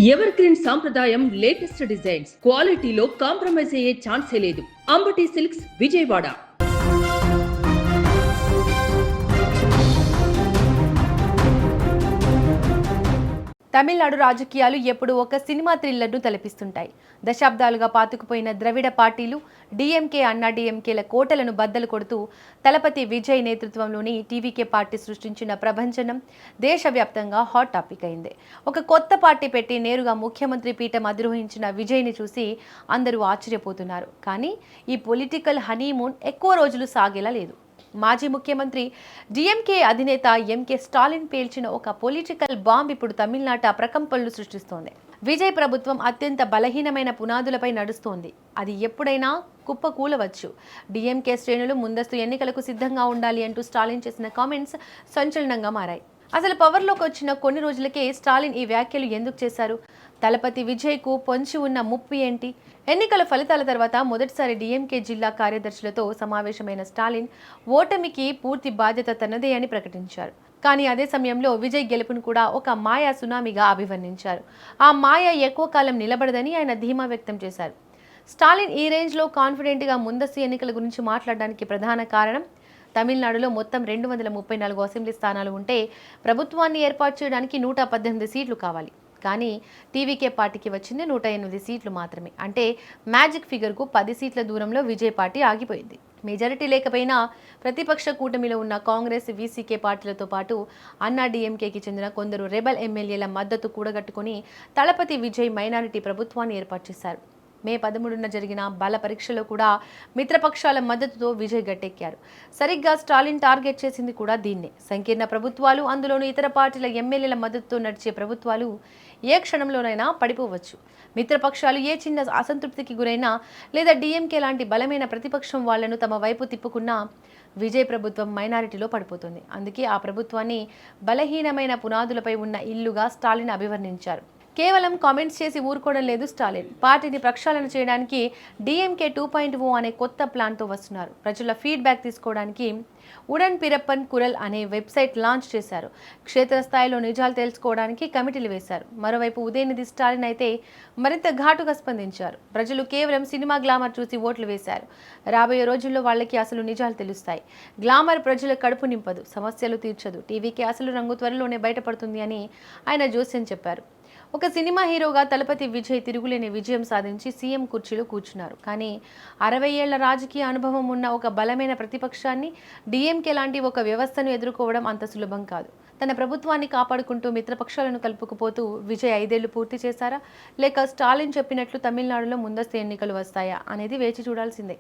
Ever green సాంప్రదాయం latest designs క్వాలిటీలో compromise అయ్యే ఛాన్సే లేదు. అంబటి సిల్క్స్ విజయవాడ. తమిళనాడు రాజకీయాలు ఎప్పుడు ఒక సినిమా థ్రిల్లర్ను తలపిస్తుంటాయి. దశాబ్దాలుగా పాతుకుపోయిన ద్రవిడ పార్టీలు డిఎంకే, అన్నా డిఎంకేల కోటలను బద్దలు కొడుతూ తలపతి విజయ్ నేతృత్వంలోని టీవీకే పార్టీ సృష్టించిన ప్రభంజనం దేశవ్యాప్తంగా హాట్ టాపిక్ అయింది. ఒక కొత్త పార్టీ పెట్టి నేరుగా ముఖ్యమంత్రి పీఠం అధిరోహించిన విజయ్ని చూసి అందరూ ఆశ్చర్యపోతున్నారు. కానీ ఈ పొలిటికల్ హనీమూన్ ఎక్కువ రోజులు సాగేలా లేదు. మాజీ ముఖ్యమంత్రి డిఎంకే అధినేత ఎంకే స్టాలిన్ పేల్చిన ఒక పొలిటికల్ బాంబ్ ఇప్పుడు తమిళనాట ప్రకంపనలు సృష్టిస్తోంది. విజయ్ ప్రభుత్వం అత్యంత బలహీనమైన పునాదులపై నడుస్తోంది. అది ఎప్పుడైనా కుప్పకూలవచ్చు. డిఎంకే శ్రేణులు ముందస్తు ఎన్నికలకు సిద్ధంగా ఉండాలి అంటూ స్టాలిన్ చేసిన కామెంట్స్ సంచలనంగా మారాయి. అసలు పవర్లోకి వచ్చిన కొన్ని రోజులకే స్టాలిన్ ఈ వ్యాఖ్యలు ఎందుకు చేశారు? తలపతి విజయ్కు పొంచి ఉన్న ముప్పు ఏంటి? ఎన్నికల ఫలితాల తర్వాత మొదటిసారి డిఎంకే జిల్లా కార్యదర్శులతో సమావేశమైన స్టాలిన్ ఓటమికి పూర్తి బాధ్యత తనదే అని ప్రకటించారు. కానీ అదే సమయంలో విజయ్ గెలుపును కూడా ఒక మాయా సునామీగా అభివర్ణించారు. ఆ మాయ ఎక్కువ కాలం నిలబడదని ఆయన ధీమా వ్యక్తం చేశారు. స్టాలిన్ ఈ రేంజ్లో కాన్ఫిడెంట్గా ముందస్తు ఎన్నికల గురించి మాట్లాడడానికి ప్రధాన కారణం తమిళనాడులో మొత్తం 234 అసెంబ్లీ స్థానాలు ఉంటే ప్రభుత్వాన్ని ఏర్పాటు చేయడానికి 118 సీట్లు కావాలి. కానీ టీవీకే పార్టీకి వచ్చింది 108 సీట్లు మాత్రమే. అంటే మ్యాజిక్ ఫిగర్కు 10 సీట్ల దూరంలో విజయ్ పార్టీ ఆగిపోయింది. మెజారిటీ లేకపోయినా ప్రతిపక్ష కూటమిలో ఉన్న కాంగ్రెస్, వీసీకే పార్టీలతో పాటు అన్నా డిఎంకేకి చెందిన కొందరు రెబల్ ఎమ్మెల్యేల మద్దతు కూడగట్టుకుని తలపతి విజయ్ మైనారిటీ ప్రభుత్వాన్ని ఏర్పాటు చేశారు. మే 13న జరిగిన బల పరీక్షలో కూడా మిత్రపక్షాల మద్దతుతో విజయ్ గట్టెక్కారు. సరిగ్గా స్టాలిన్ టార్గెట్ చేసింది కూడా దీన్నే. సంకీర్ణ ప్రభుత్వాలు, అందులోనూ ఇతర పార్టీల ఎమ్మెల్యేల మద్దతుతో నడిచే ప్రభుత్వాలు ఏ క్షణంలోనైనా పడిపోవచ్చు. మిత్రపక్షాలు ఏ చిన్న అసంతృప్తికి గురైనా లేదా డిఎంకే లాంటి బలమైన ప్రతిపక్షం వాళ్లను తమ వైపు తిప్పుకున్నా విజయ్ ప్రభుత్వం మైనారిటీలో పడిపోతుంది. అందుకే ఆ ప్రభుత్వాన్ని బలహీనమైన పునాదులపై ఉన్న ఇల్లుగా స్టాలిన్ అభివర్ణించారు. కేవలం కామెంట్స్ చేసి ఊరుకోవడం లేదు స్టాలిన్. పార్టీని ప్రక్షాళన చేయడానికి డిఎంకే 2.0 అనే కొత్త ప్లాన్తో వస్తున్నారు. ప్రజల ఫీడ్బ్యాక్ తీసుకోవడానికి ఉడన్ పిరప్పన్ కురల్ అనే వెబ్సైట్ లాంచ్ చేశారు. క్షేత్రస్థాయిలో నిజాలు తెలుసుకోవడానికి కమిటీలు వేశారు. మరోవైపు ఉదయనిధి స్టాలిన్ అయితే మరింత ఘాటుగా స్పందించారు. ప్రజలు కేవలం సినిమా గ్లామర్ చూసి ఓట్లు వేశారు. రాబోయే రోజుల్లో వాళ్ళకి అసలు నిజాలు తెలుస్తాయి. గ్లామర్ ప్రజల కడుపు నింపదు, సమస్యలు తీర్చదు. టీవీకి అసలు రంగు త్వరలోనే బయటపడుతుంది అని ఆయన జోస్యం చెప్పారు. ఒక సినిమా హీరోగా తలపతి విజయ్ తిరుగులేని విజయం సాధించి సీఎం కుర్చీలో కూర్చున్నారు. కానీ 60 ఏళ్ల రాజకీయ అనుభవం ఉన్న ఒక బలమైన ప్రతిపక్షాన్ని, డిఎంకే లాంటి ఒక వ్యవస్థను ఎదుర్కోవడం అంత సులభం కాదు. తన ప్రభుత్వాన్ని కాపాడుకుంటూ మిత్రపక్షాలను కలుపుకుపోతూ విజయ్ 5 ఏళ్లు పూర్తి చేశారా, లేక స్టాలిన్ చెప్పినట్లు తమిళనాడులో ముందస్తు ఎన్నికలు వస్తాయా అనేది వేచి చూడాల్సిందే.